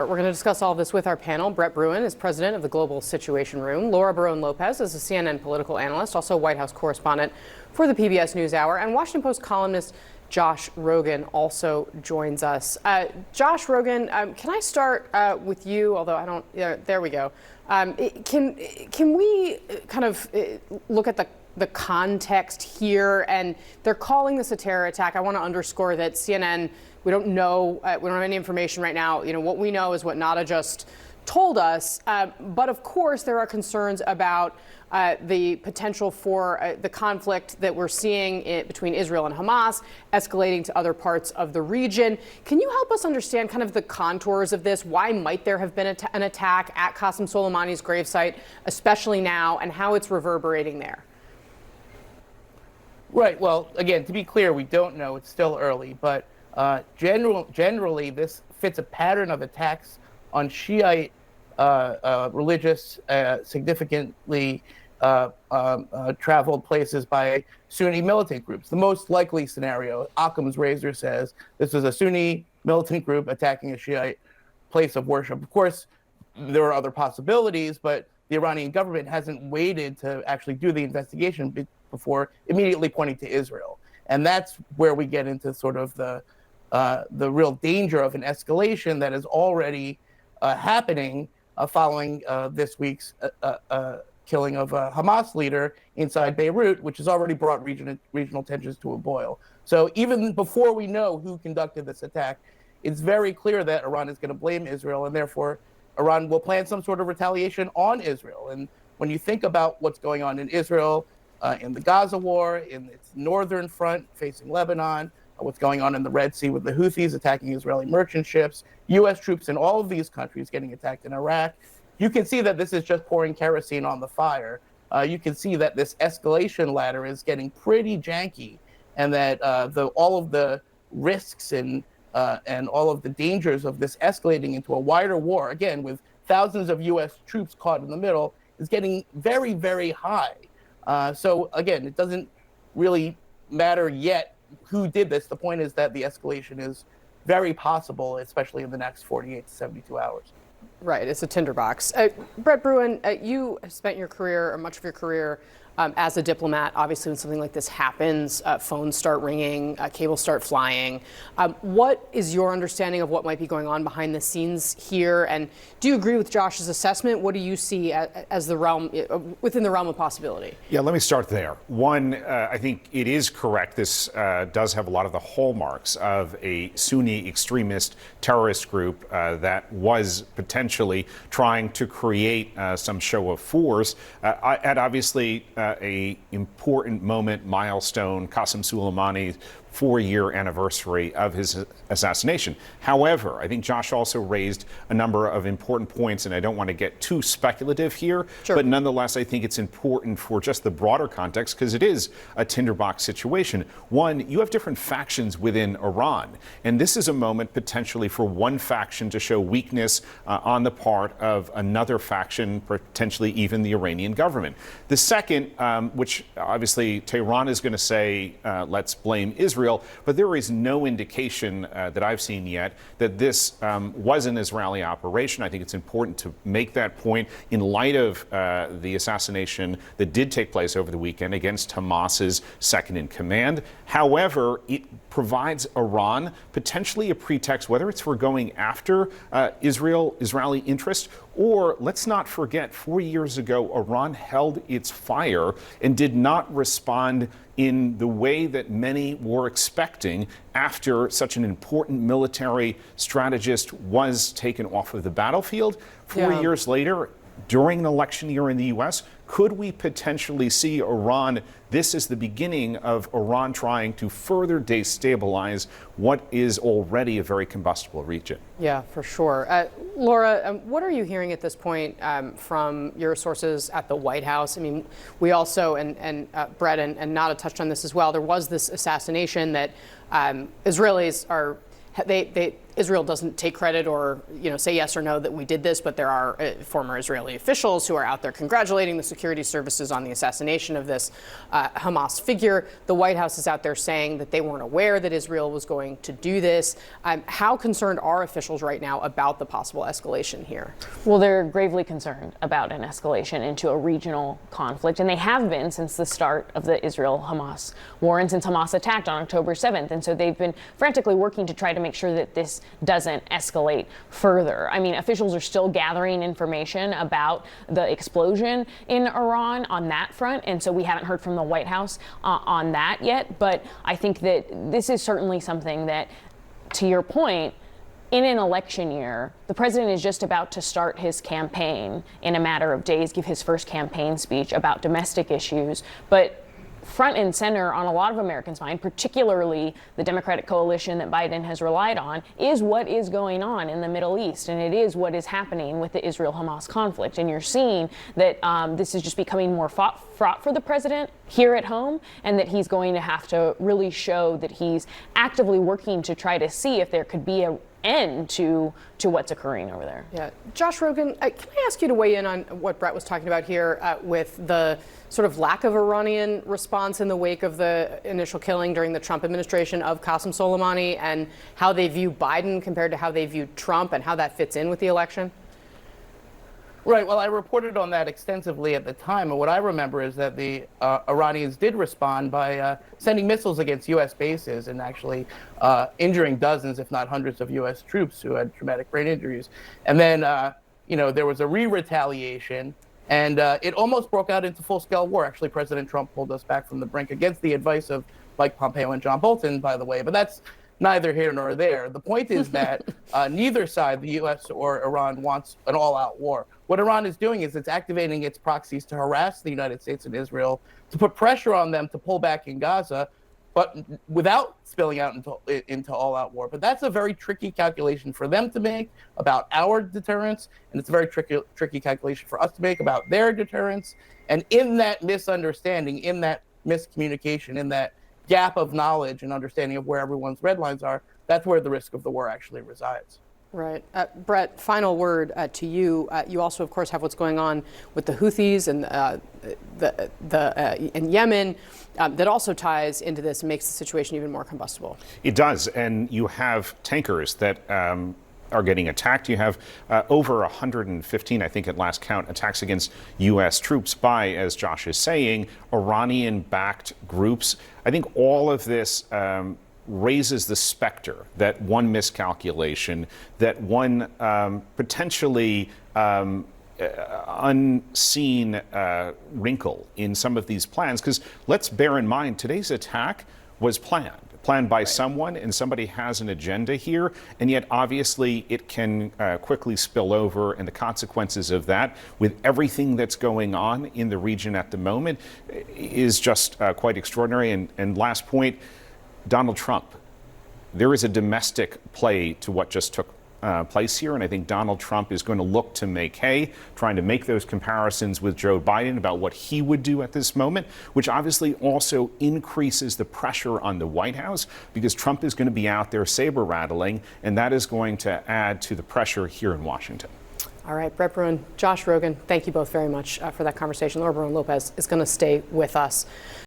We're going to discuss all of this with our panel. Brett Bruen is president of the Global Situation Room. Laura Barone-Lopez is a CNN political analyst, also White House correspondent for the PBS NewsHour. And Washington Post columnist Josh Rogin also joins us. Josh Rogin, can I start with you? Although I don't, there we go. Can we kind of look at the context here? And they're calling this a terror attack. I want to underscore that CNN, we don't know, we don't have any information right now. You know, what we know is what Nada just told us. But of course, there are concerns about the potential for the conflict that we're seeing between Israel and Hamas escalating to other parts of the region. Can you help us understand kind of the contours of this? Why might there have been an attack at Qasem Soleimani's gravesite, especially now, and how it's reverberating there? Right. Well, again, to be clear, we don't know. It's still early. But generally, this fits a pattern of attacks on Shiite religious, significantly traveled places by Sunni militant groups. The most likely scenario, Occam's razor says, this is a Sunni militant group attacking a Shiite place of worship. Of course, there are other possibilities, but the Iranian government hasn't waited to actually do the investigation before immediately pointing to Israel. And that's where we get into sort of the real danger of an escalation that is already happening following this week's killing of a Hamas leader inside Beirut, which has already brought regional tensions to a boil. So even before we know who conducted this attack, it's very clear that Iran is going to blame Israel, and therefore Iran will plan some sort of retaliation on Israel. And when you think about what's going on in Israel, in the Gaza war, in its northern front facing Lebanon, what's going on in the Red Sea with the Houthis attacking Israeli merchant ships, U.S. troops in all of these countries getting attacked in Iraq, you can see that this is just pouring kerosene on the fire. You can see that this escalation ladder is getting pretty janky, and that all of the risks and all of the dangers of this escalating into a wider war, again, with thousands of U.S. troops caught in the middle, is getting very, very high. So again, it doesn't really matter yet who did this. The point is that the escalation is very possible, especially in the next 48 to 72 hours. Right, it's a tinderbox. Brett Bruen, you spent your career, or much of your career, as a diplomat. Obviously, when something like this happens, phones start ringing, cables start flying. What is your understanding of what might be going on behind the scenes here? And do you agree with Josh's assessment? What do you see as the realm, within the realm of possibility? Yeah, let me start there. One, I think it is correct. This does have a lot of the hallmarks of a Sunni extremist terrorist group that was potentially trying to create some show of force at obviously a important moment, milestone, Qasem Soleimani's 4-year anniversary of his assassination. However, I think Josh also raised a number of important points, and I don't want to get too speculative here, Sure. But nonetheless, I think it's important for just the broader context, because it is a tinderbox situation. One, you have different factions within Iran, and this is a moment potentially for one faction to show weakness on the part of another faction, potentially even the Iranian government. The second, which obviously Tehran is going to say, let's blame Israel, but there is no indication that I've seen yet that this was an Israeli operation. I think it's important to make that point in light of the assassination that did take place over the weekend against Hamas's second in command. However, it provides Iran potentially a pretext, whether it's for going after Israeli interest, or let's not forget, 4 years ago, Iran held its fire and did not respond in the way that many were expecting after such an important military strategist was taken off of the battlefield. 4 years later, during an election year in the U.S., could we potentially see Iran? This is the beginning of Iran trying to further destabilize what is already a very combustible region. Yeah, for sure. Laura, what are you hearing at this point from your sources at the White House? I mean, we also, and Brett and Nada touched on this as well, there was this assassination that Israelis are, Israel doesn't take credit or, say yes or no that we did this, but there are former Israeli officials who are out there congratulating the security services on the assassination of this Hamas figure. The White House is out there saying that they weren't aware that Israel was going to do this. How concerned are officials right now about the possible escalation here? Well, they're gravely concerned about an escalation into a regional conflict, and they have been since the start of the Israel-Hamas war and since Hamas attacked on October 7th. And so they've been frantically working to try to make sure that this doesn't escalate further. I mean, officials are still gathering information about the explosion in Iran on that front, and so we haven't heard from the White House on that yet. But I think that this is certainly something that, to your point, in an election year, the president is just about to start his campaign in a matter of days, give his first campaign speech about domestic issues. But front and center on a lot of Americans' mind, particularly the Democratic coalition that Biden has relied on, is what is going on in the Middle East, and it is what is happening with the Israel-Hamas conflict. And you're seeing that this is just becoming more fraught for the president here at home, and that he's going to have to really show that he's actively working to try to see if there could be an end to what's occurring over there. Yeah. Josh Rogin, can I ask you to weigh in on what Brett was talking about here with the sort of lack of Iranian response in the wake of the initial killing during the Trump administration of Qasem Soleimani, and how they view Biden compared to how they view Trump, and how that fits in with the election? Right. Well, I reported on that extensively at the time, and what I remember is that the Iranians did respond by sending missiles against U.S. bases and actually injuring dozens, if not hundreds, of U.S. troops who had traumatic brain injuries. And then, there was a retaliation, and it almost broke out into full-scale war. Actually, President Trump pulled us back from the brink against the advice of Mike Pompeo and John Bolton, by the way. But that's neither here nor there. The point is that neither side, the U.S. or Iran, wants an all-out war. What Iran is doing is it's activating its proxies to harass the United States and Israel, to put pressure on them to pull back in Gaza, but without spilling out into all-out war. But that's a very tricky calculation for them to make about our deterrence, and it's a very tricky calculation for us to make about their deterrence. And in that misunderstanding, in that miscommunication, in that gap of knowledge and understanding of where everyone's red lines are, that's where the risk of the war actually resides. Right. Brett, final word to you. You also, of course, have what's going on with the Houthis and in Yemen that also ties into this and makes the situation even more combustible. It does. And you have tankers that are getting attacked. You have over 115, I think at last count, attacks against U.S. troops by, as Josh is saying, Iranian-backed groups. I think all of this raises the specter that one miscalculation, that one potentially unseen wrinkle in some of these plans. Because let's bear in mind, today's attack was planned by someone, and somebody has an agenda here, and yet obviously it can quickly spill over, and the consequences of that, with everything that's going on in the region at the moment, is just quite extraordinary. And last point, Donald Trump. There is a domestic play to what just took place here, and I think Donald Trump is going to look to make hay, trying to make those comparisons with Joe Biden about what he would do at this moment, which obviously also increases the pressure on the White House, because Trump is going to be out there saber rattling, and that is going to add to the pressure here in Washington. All right, Brett Bruen, Josh Rogin, thank you both very much for that conversation. Laura Barone Lopez is going to stay with us.